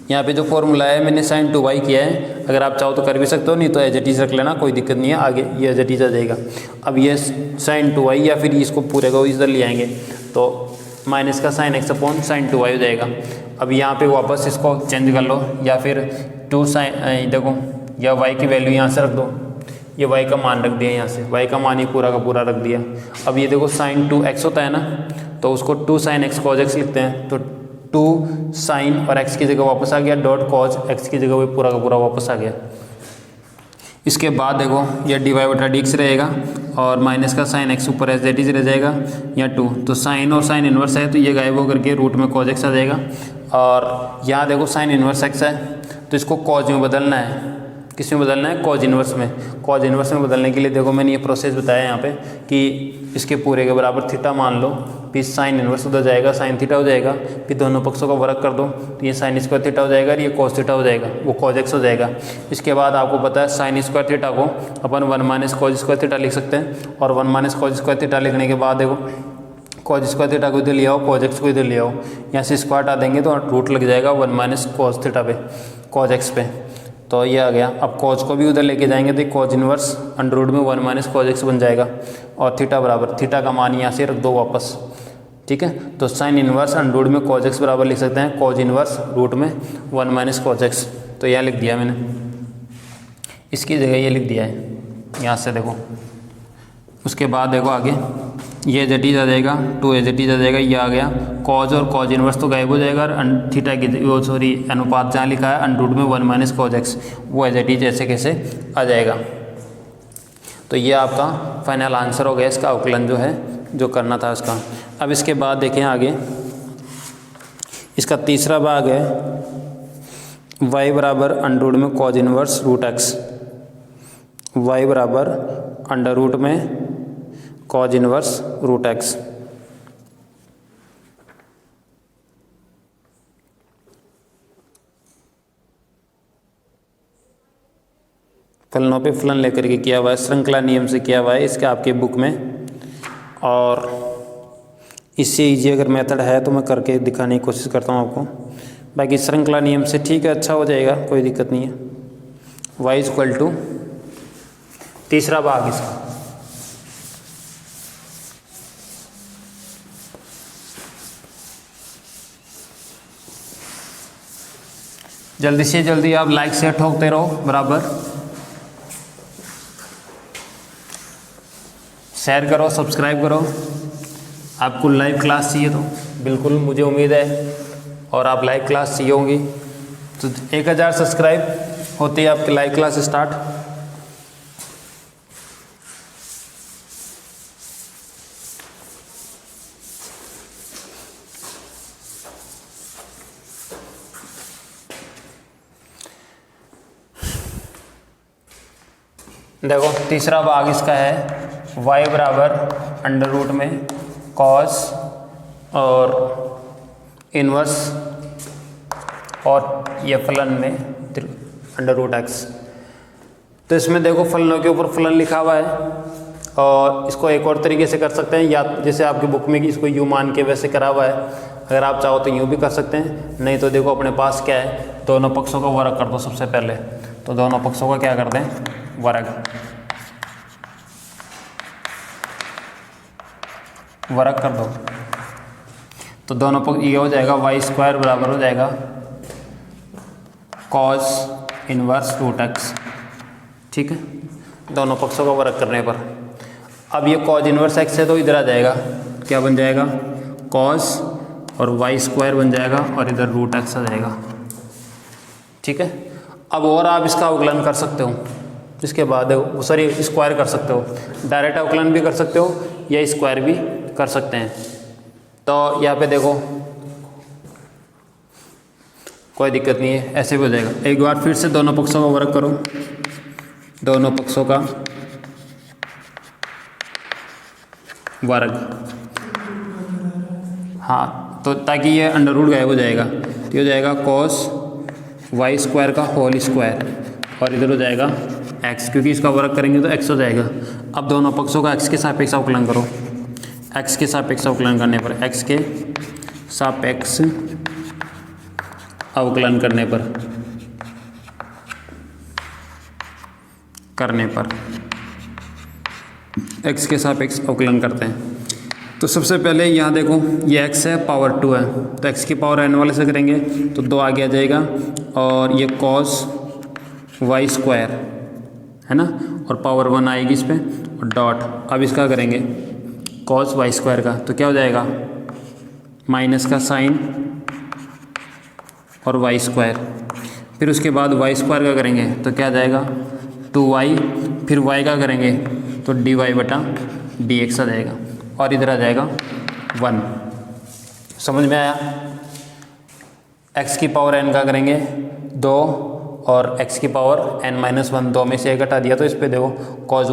यहाँ पे जो फॉर्मूला है मैंने साइन 2y किया है, अगर आप चाहो तो कर भी सकते हो, नहीं तो एज इट इज रख लेना, कोई दिक्कत नहीं है, आगे ये एज इट इज आ जाएगा। अब ये साइन 2y या फिर इसको पूरे को इधर ले आएंगे तो माइनस का sine x upon sine 2y हो जाएगा। अब यहाँ पे वापस इसको चेंज कर लो, या फिर 2 साइन, देखो या y की वैल्यू यहाँ से रख दो, ये y का मान रख दिया, यहाँ से y का मान ही पूरा का पूरा रख दिया। अब ये देखो साइन 2x होता है ना, तो उसको 2 साइन एक्स कॉज एक्स लिखते हैं, तो 2 साइन और x की जगह वापस आ गया, डॉट कॉज x की जगह वो पूरा का पूरा वापस आ गया। इसके बाद देखो यह डी वाई बटा डी एक्स रहेगा और माइनस का साइन एक्स ऊपर एज इट इज रह जाएगा, या 2, तो साइन और साइन इनवर्स है तो ये गायब होकर के रूट में कॉज एक्स आ जाएगा। और यहाँ देखो साइन इनवर्स एक्स है तो इसको कॉज में बदलना है, किस में बदलना है, कॉज इनवर्स में। कॉज इनवर्स में बदलने के लिए देखो मैंने ये प्रोसेस बताया यहाँ पे कि इसके पूरे के बराबर थीटा मान लो, फिर साइन इनवर्स उधर जाएगा, साइन थीटा हो जाएगा, फिर दोनों पक्षों का वर्क कर दो तो ये साइन स्क्वायर थीटा हो जाएगा और ये कॉस थीटा हो जाएगा, वो कॉज एक्स हो जाएगा। इसके बाद आपको पता है साइन स्क्वायर थीटा को अपन 1 माइनस कॉज स्क्वायर थीटा लिख सकते हैं, और 1 माइनस कॉज स्क्वायर थीटा लिखने के बाद देखो कॉज स्क्वायर थीटा को इधर ले आओ, कॉज एक्स को इधर ले आओ, यहाँ से स्क्वायर हटा देंगे तो रूट लग जाएगा 1 माइनस कॉज थीटा पे, कॉज एक्स पे, तो ये आ गया। अब कॉज को भी उधर लेके जाएंगे तो कॉज इनवर्स अंडर रूट में 1 माइनस कॉज एक्स बन जाएगा, और थीटा बराबर थीटा का मान यहाँ से रख दो वापस, ठीक है। तो साइन इनवर्स अंडर रूट में कॉज एक्स बराबर लिख सकते हैं कॉज इनवर्स रूट में 1 माइनस कॉज एक्स, तो यह लिख दिया मैंने, इसकी जगह ये लिख दिया है। यहाँ से देखो उसके बाद देखो आगे ये एज इट इज आ जाएगा, 2 एज इट इज आ जाएगा, ये आ गया कॉज और कॉज इनवर्स तो गायब हो जाएगा और थीटा की सॉरी अनुपात जहाँ लिखा है अंडर रूट में 1 माइनस कॉज एक्स वो एज इट इज ऐसे कैसे आ जाएगा। तो ये आपका फाइनल आंसर हो गया इसका अवकलन जो है जो करना था इसका। अब इसके बाद देखें आगे इसका तीसरा भाग है y बराबर अंडर रूट में cos inverse root x, y बराबर अंडर रूट में कॉज इनवर्स रूट एक्स। फलनों पे फलन लेकर के किया हुआ है, श्रृंखला नियम से किया हुआ है इसके आपके बुक में। और इससे इजी अगर मेथड है तो मैं करके दिखाने की कोशिश करता हूँ आपको, बाकी श्रृंखला नियम से ठीक है अच्छा हो जाएगा, कोई दिक्कत नहीं है। y इक्वल टू तीसरा भाग इसका जल्दी से जल्दी आप लाइक से ठोकते रहो, बराबर शेयर करो, सब्सक्राइब करो। आपको लाइव क्लास चाहिए तो बिल्कुल मुझे उम्मीद है और आप लाइव क्लास चाहिए होंगी तो 1000 सब्सक्राइब होते ही आपकी लाइव क्लास स्टार्ट। देखो तीसरा भाग इसका है y बराबर अंडर रूट में कॉस और इनवर्स और ये फलन में अंडर रूट एक्स। तो इसमें देखो फलनों के ऊपर फलन लिखा हुआ है और इसको एक और तरीके से कर सकते हैं, या जैसे आपकी बुक में कि इसको यू मान के वैसे करा हुआ है, अगर आप चाहो तो यूँ भी कर सकते हैं, नहीं तो देखो अपने पास क्या है दोनों पक्षों का वर्ग कर दो सबसे पहले। तो दोनों पक्षों का क्या कर दें वर्ग कर दो। तो दोनों पक्ष ये हो जाएगा y स्क्वायर बराबर हो जाएगा कॉस इनवर्स रूट एक्स, ठीक है, दोनों पक्षों का वर्ग करने पर। अब ये कॉज इनवर्स एक्स है तो इधर आ जाएगा, क्या बन जाएगा कॉस और y स्क्वायर बन जाएगा और इधर रूट एक्स आ जाएगा, ठीक है। अब और आप इसका अवकलन कर सकते हो, इसके बाद सॉरी स्क्वायर कर सकते हो, डायरेक्ट अवकलन भी कर सकते हो या स्क्वायर भी कर सकते हैं। तो यहाँ पे देखो कोई दिक्कत नहीं है, ऐसे भी हो जाएगा। एक बार फिर से दोनों पक्षों का वर्ग करो, दोनों पक्षों का वर्ग, हाँ, तो ताकि ये अंडर रूट गायब हो जाएगा, तो हो जाएगा कॉस y स्क्वायर का होल स्क्वायर और इधर हो जाएगा x, क्योंकि इसका वर्ग करेंगे तो x हो जाएगा। अब दोनों पक्षों का x के सापेक्ष अवकलन करो, x के सापेक्ष अवकलन करने पर, x के सापेक्ष अवकलन करने पर x के सापेक्ष अवकलन करते हैं। तो सबसे पहले यहाँ देखो ये x है पावर 2 है, तो x की पावर n वाले से करेंगे तो 2 आगे आ जाएगा और ये cos y स्क्वायर है ना, और पावर 1 आएगी इस पर और डॉट। अब इसका करेंगे cos y स्क्वायर का, तो क्या हो जाएगा माइनस का साइन और y स्क्वायर, फिर उसके बाद y स्क्वायर का करेंगे तो क्या आ जाएगा 2y, फिर y का करेंगे तो dy बटा dx आ जाएगा और इधर आ जाएगा 1। समझ में आया? x की पावर n का करेंगे 2 और x की पावर n-1, 2 में से 1 हटा दिया तो इस पे देखो cos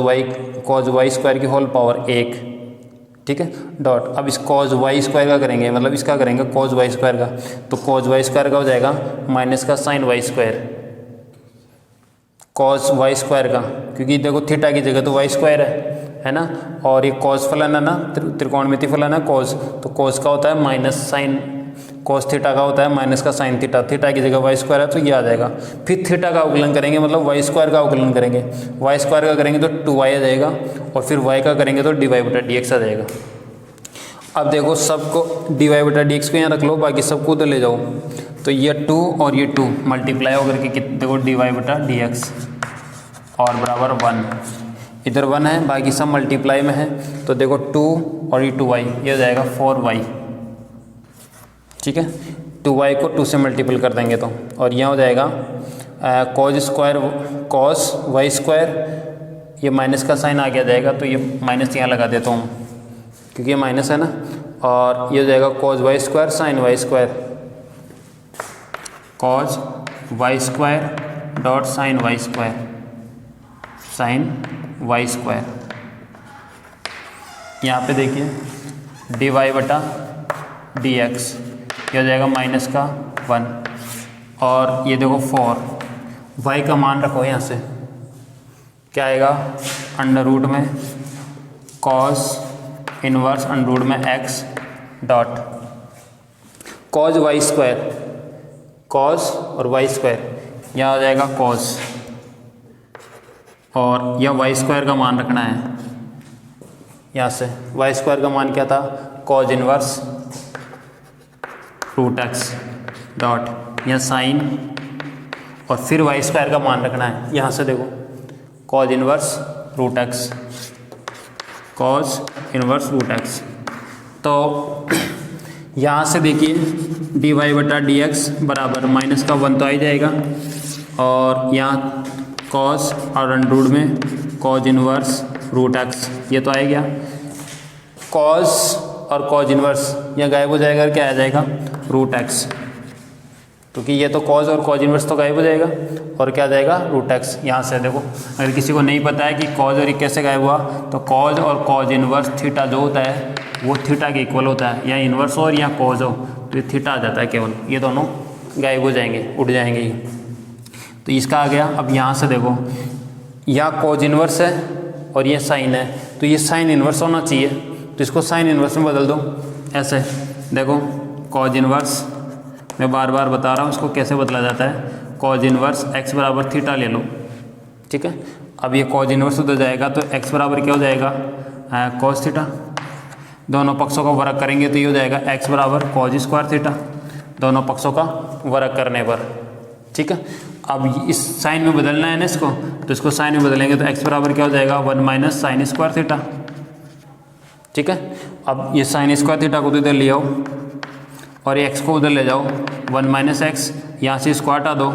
y स्क्वायर की होल पावर 1, ठीक है, डॉट। अब इस cos y स्क्वायर का करेंगे, मतलब इसका करेंगे cos y स्क्वायर का, तो cos y स्क्वायर का हो जाएगा माइनस का sine y square cos y square का, क्योंकि देखो थीटा की जगह तो y स्क्वायर है ना, और ये cos फलन है ना, त्रिकोणमिति फलन है cos, तो cos का होता है माइनस साइन, cos थीटा का होता है माइनस का साइन थीटा, थीटा की जगह y स्क्वायर है तो ये आ जाएगा। फिर थीटा का अवकलन करेंगे, मतलब y स्क्वायर का अवकलन करेंगे, y स्क्वायर का करेंगे तो 2y आ जाएगा और फिर y का करेंगे तो dy बटा dx आ जाएगा। अब देखो सबको dy बटा dx को यहाँ रख लो, बाकी सबको उधर ले जाओ, तो ये 2 और ये 2 मल्टीप्लाई होकर के देखो dy बटा dx और बराबर 1। इधर 1 है, बाकी सब मल्टीप्लाई में है। तो देखो 2 और ये 2y, ये हो जाएगा 4y। ठीक है, 2y को 2 से मल्टीपल कर देंगे तो, और यहाँ हो जाएगा cos y स्क्वायर, ये माइनस का साइन आ गया जाएगा, तो ये माइनस यहाँ लगा देता हूँ क्योंकि ये माइनस है ना, और ये हो जाएगा cos y square sin y square, cos y square dot sin y square, sin y square. यहाँ पे देखिए dy बटा dx, ये हो जाएगा माइनस का 1, और ये देखो 4, y का मान रखो यहाँ से, क्या आएगा अंडर रूट में cos इनवर्स अंडर रूट में x dot cos y square, cos और y स्क्वायर, यहाँ हो जाएगा cos, और यह y स्क्वायर का मान रखना है यहाँ से। y स्क्वायर का मान क्या था, cos inverse root x dot यहाँ साइन, और फिर y स्क्वायर का मान रखना है यहाँ से, देखो cos inverse root x, cos inverse root x. तो यहाँ से देखिए dy बटा dx बराबर माइनस का 1 तो आ ही जाएगा, और यहाँ cos और अंडर रूट में cos इनवर्स रूट एक्स, ये तो आ गया। cos और cos इनवर्स यहाँ गायब हो जाएगा, क्या आ जाएगा रूट एक्स, क्योंकि ये तो cos और cos इनवर्स तो गायब हो जाएगा, और क्या आ जाएगा रूट एक्स। यहाँ से देखो, अगर किसी को नहीं पता है कि cos और ये कैसे गायब हुआ, तो cos और cos इनवर्स थीटा जो होता है वो थीटा के इक्वल होता है, या इनवर्स हो और या cos हो तो ये थीटा आ जाता है केवल, ये दोनों गायब हो जाएंगे, उड़ जाएंगे ये। तो इसका आ गया। अब यहाँ से देखो, यहाँ cos इनवर्स है और ये साइन है, तो ये साइन इनवर्स होना चाहिए, तो इसको साइन इनवर्स में बदल दो ऐसे। देखो cos इनवर्स, मैं बार बार बता रहा हूँ इसको कैसे बदला जाता है, cos इनवर्स x बराबर थीटा ले लो, ठीक है। अब ये cos इनवर्स उधर जाएगा तो x बराबर क्या हो जाएगा, cos थीटा। दोनों पक्षों का वर्ग करेंगे तो ये हो जाएगा x बराबर cos स्क्वायर थीटा, दोनों पक्षों का वर्ग करने पर, ठीक है। अब इस साइन में बदलना है ना इसको, तो इसको साइन में बदलेंगे तो x बराबर क्या हो जाएगा 1 माइनस साइन स्क्वायर थीटा, ठीक है। अब ये साइन स्क्वायर थीटा को तो इधर ले आओ और ये x को उधर ले जाओ, 1 माइनस एक्स, यहाँ से स्क्वायर हटा दो,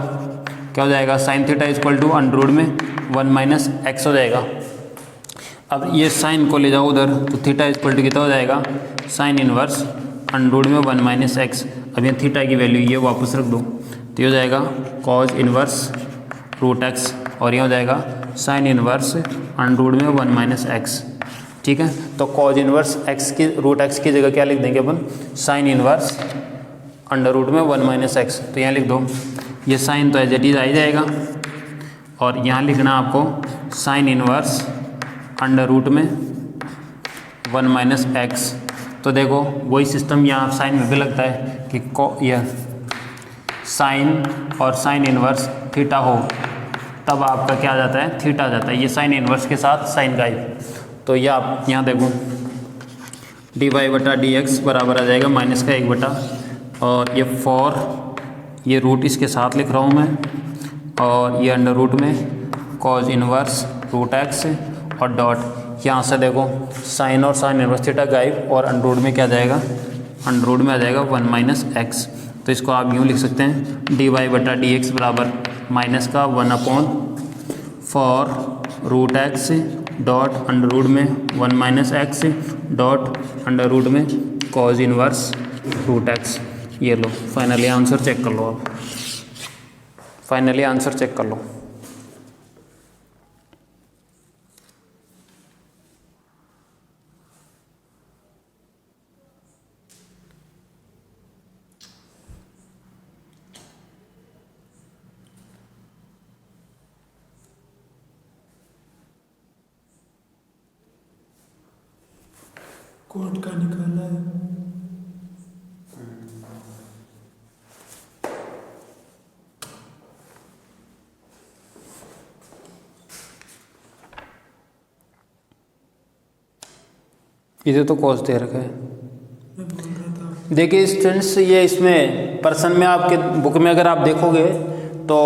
क्या हो जाएगा sine theta equal to under root में 1 माइनस एक्स हो जाएगा। अब ये साइन को ले जाओ उधर, तो थीटा इक्वल टू कितना हो जाएगा साइन इनवर्स अंडर रूट में 1 माइनस एक्स। अब ये थीटा की वैल्यू ये वापस रख दो, तो ये हो जाएगा cos इनवर्स रूट एक्स, और ये हो जाएगा साइन इनवर्स अंडर रूट में 1 माइनस एक्स, ठीक है। तो cos इनवर्स एक्स की रूट एक्स की जगह क्या लिख देंगे अपन, साइन इनवर्स अंडर रूट में 1 माइनस एक्स। तो यहाँ लिख दो, ये साइन तो एज इट इज आ ही जाएगा, और यहाँ लिखना आपको साइन इनवर्स अंडर रूट में 1 माइनस एक्स। तो देखो वही सिस्टम यहाँ साइन में भी लगता है कि यह साइन और साइन इनवर्स थीटा हो, तब आपका क्या आ जाता है थीटा आ जाता है, ये साइन इनवर्स के साथ साइन गायब। तो ये आप यहाँ देखो dy बटा dx बराबर आ जाएगा माइनस का 1 बटा, और ये 4, ये रूट इसके साथ लिख रहा हूँ मैं, और ये अंडर रूट में cos इनवर्स रूट एक्स, और डॉट यहाँ से देखो साइन और साइन इनवर्स थीटा गायब, और अंडर रूट में क्या आ जाएगा, अंडर रूट में आ जाएगा 1 माइनस एक्स। तो इसको आप यूँ लिख सकते हैं dy बटा dx बराबर माइनस का 1/4 root x dot under root में 1 minus x dot under root में cos इनवर्स रूट एक्स। ये लो फाइनली आंसर चेक कर लो, आप फाइनली आंसर चेक कर लो। कोर्ट का निकाला है। इधर तो कॉस दे रखा है। मैं बोल रहा था देखिए स्टूडेंट्स, ये इसमें पर्सन में आपके बुक में अगर आप देखोगे तो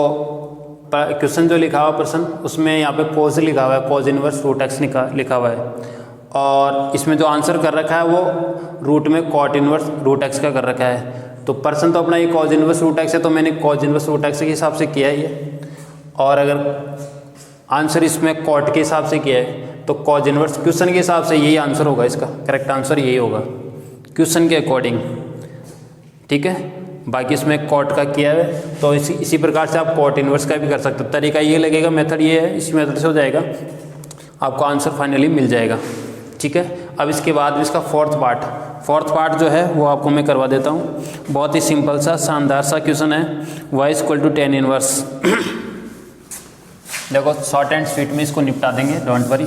क्वेश्चन जो लिखा हुआ प्रश्न उसमें यहाँ पे कोज लिखा हुआ है, कोज इनवर्स रूट एक्स लिखा हुआ है, और इसमें जो आंसर कर रखा है वो रूट में कॉट इनवर्स रूट एक्स का कर रखा है। तो प्रश्न तो अपना ये कॉज इनवर्स रूट एक्स है, तो मैंने कॉज इनवर्स रूट एक्स के हिसाब से किया है ये, और अगर आंसर इसमें कॉट के हिसाब से किया है तो कॉज इनवर्स क्वेश्चन के हिसाब से यही आंसर होगा, इसका करेक्ट आंसर यही होगा क्वेश्चन के अकॉर्डिंग, ठीक है। बाकी इसमें कॉट का किया है तो इसी प्रकार से आप कॉट इनवर्स का भी कर सकते हो। तरीका ये लगेगा, मेथड ये है, इसी मेथड से हो जाएगा, आपको आंसर फाइनली मिल जाएगा, ठीक है। अब इसके बाद इसका फोर्थ पार्ट जो है वो आपको मैं करवा देता हूँ। बहुत ही सिंपल सा शानदार सा क्वेश्चन है, y = tan इनवर्स। देखो शॉर्ट एंड स्वीट में इसको निपटा देंगे, डोंट वरी।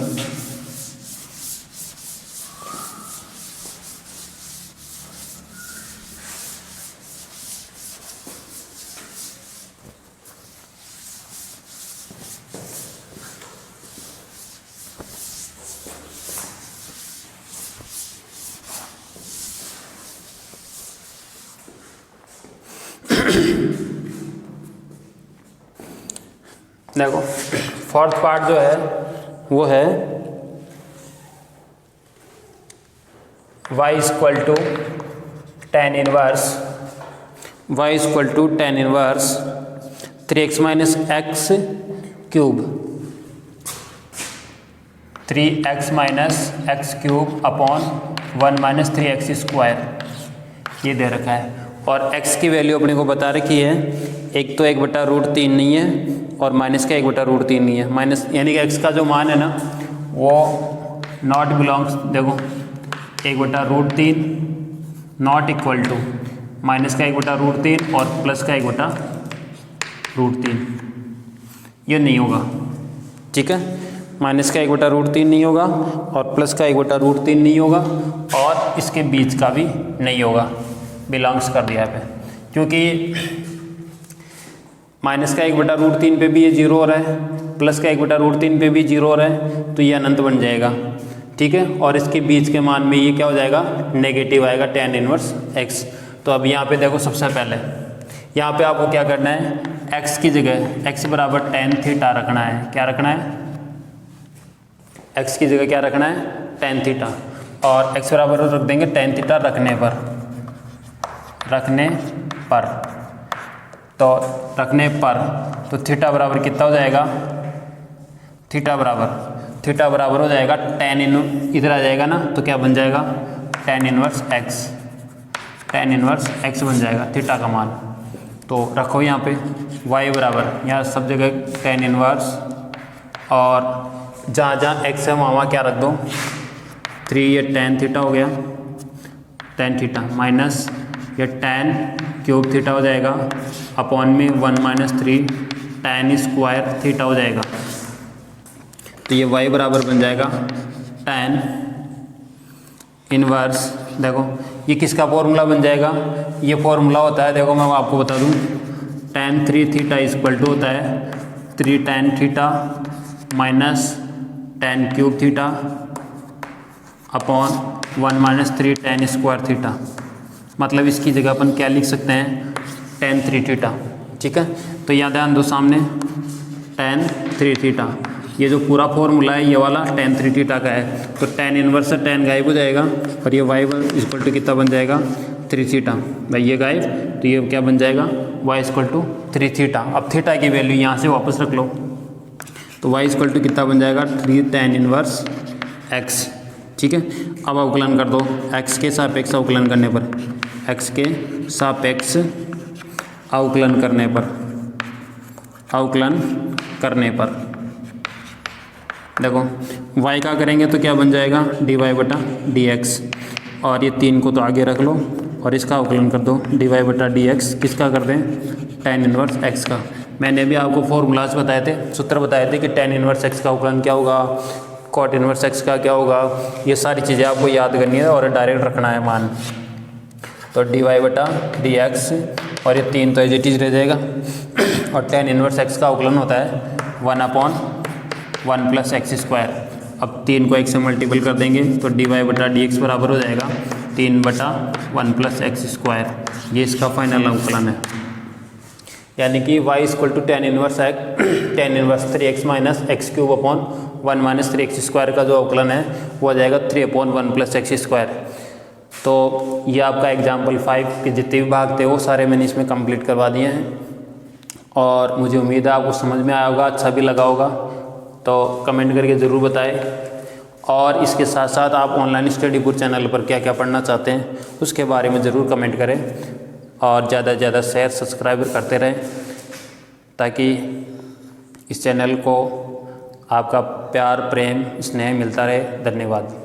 देखो फोर्थ पार्ट जो है वो है y = tan inverse 3x - x cube 3x - x cube upon 1 - 3x square, ये दे रखा है। और x की वैल्यू अपने को बता रखी है, एक तो 1/√3 नहीं है और माइनस का 1/√3 नहीं है, माइनस यानी कि x का जो मान है ना वो नॉट बिलोंग्स, देखो 1/√3 नॉट इक्वल टू माइनस का 1/√3 और प्लस का 1/√3, ये नहीं होगा, ठीक है। माइनस का 1/√3 नहीं होगा और प्लस का 1/√3 नहीं होगा और इसके बीच का भी नहीं होगा, बिलोंग्स कर दिया पे, क्योंकि माइनस का 1/√3 पे भी ये 0 हो रहा है, प्लस का 1/√3 पे भी 0 हो रहा है, तो ये अनंत बन जाएगा, ठीक है। और इसके बीच के मान में ये क्या हो जाएगा, नेगेटिव आएगा, tan इनवर्स x। तो अब यहाँ पे देखो सबसे पहले यहाँ पे आपको क्या करना है, x की जगह x = tan थीटा रखना है। क्या रखना है, x की जगह क्या रखना है, tan थीटा, और x बराबर रख देंगे tan थीटा रखने पर तो थीटा बराबर कितना हो जाएगा, थीटा बराबर हो जाएगा tan इधर आ जाएगा ना, तो क्या बन जाएगा, tan इनवर्स x बन जाएगा थीटा का मान। तो रखो यहाँ पे y बराबर, यहाँ सब जगह tan इनवर्स, और जहाँ x है वहाँ क्या रख दो 3, ये tan थीटा हो गया, tan थीटा माइनस ये tan क्यूब थीटा हो जाएगा अपॉन में 1 - 3 tan स्क्वायर थीटा हो जाएगा। तो ये y बराबर बन जाएगा tan इनवर्स, देखो ये किसका फॉर्मूला बन जाएगा, ये फॉर्मूला होता है, देखो मैं आपको बता दूं, tan 3 थीटा = होता है 3 tan theta minus tan cube theta upon 1 - 3 tan square theta. मतलब इसकी जगह अपन क्या लिख सकते हैं, tan 3 थीटा, ठीक है। तो यहाँ ध्यान दो, सामने tan 3 थीटा, ये जो पूरा फॉर्मूला है ये वाला tan 3 थीटा का है, तो tan इनवर्स से tan गायब हो जाएगा और ये y = कितना बन जाएगा, 3 थीटा, भाई ये गायब, तो ये क्या बन जाएगा, y = 3 थीटा। अब थीटा की वैल्यू यहाँ से वापस रख लो, तो y = कितना बन जाएगा, 3 tan इनवर्स x, ठीक है। अब अवकलन कर दो, x के सापेक्ष अवकलन करने पर, x के सापेक्ष अवकलन करने पर देखो y का करेंगे तो क्या बन जाएगा, dy/dx, और ये 3 को तो आगे रख लो और इसका अवकलन कर दो, dy/dx किसका कर दें, tan इनवर्स x का। मैंने भी आपको फॉर्मूलाज बताए थे, सूत्र बताए थे कि tan इनवर्स x का अवकलन क्या होगा, cot इनवर्स x का क्या होगा, ये सारी चीज़ें आपको याद करनी है और डायरेक्ट रखना है मान। तो dy/dx और ये 3 तो एज इट इज रह जाएगा, और tan इनवर्स x का अवकलन होता है 1/1 + x²। अब 3 को x से मल्टीपल कर देंगे तो dy/dx बराबर हो जाएगा 3/1 + x²। ये इसका फाइनल अवकलन है। यानी कि y equal to tan inverse 3x minus x cube upon 1 minus 3x square का जो अवकलन है वो आ जाएगा 3/1 प्लस एक्स स्क्वायर। तो ये आपका एग्जाम्पल 5 के जितने भी भाग थे वो सारे मैंने इसमें कंप्लीट करवा दिए हैं और मुझे उम्मीद है आपको समझ में आया होगा, अच्छा भी लगा होगा। तो कमेंट करके ज़रूर बताएं और इसके साथ साथ आप ऑनलाइन स्टडी पुर चैनल पर क्या क्या पढ़ना चाहते हैं उसके बारे में ज़रूर कमेंट करें और ज़्यादा से ज़्यादा शेयर सब्सक्राइब करते रहें ताकि इस चैनल को आपका प्यार प्रेम स्नेह मिलता रहे। धन्यवाद।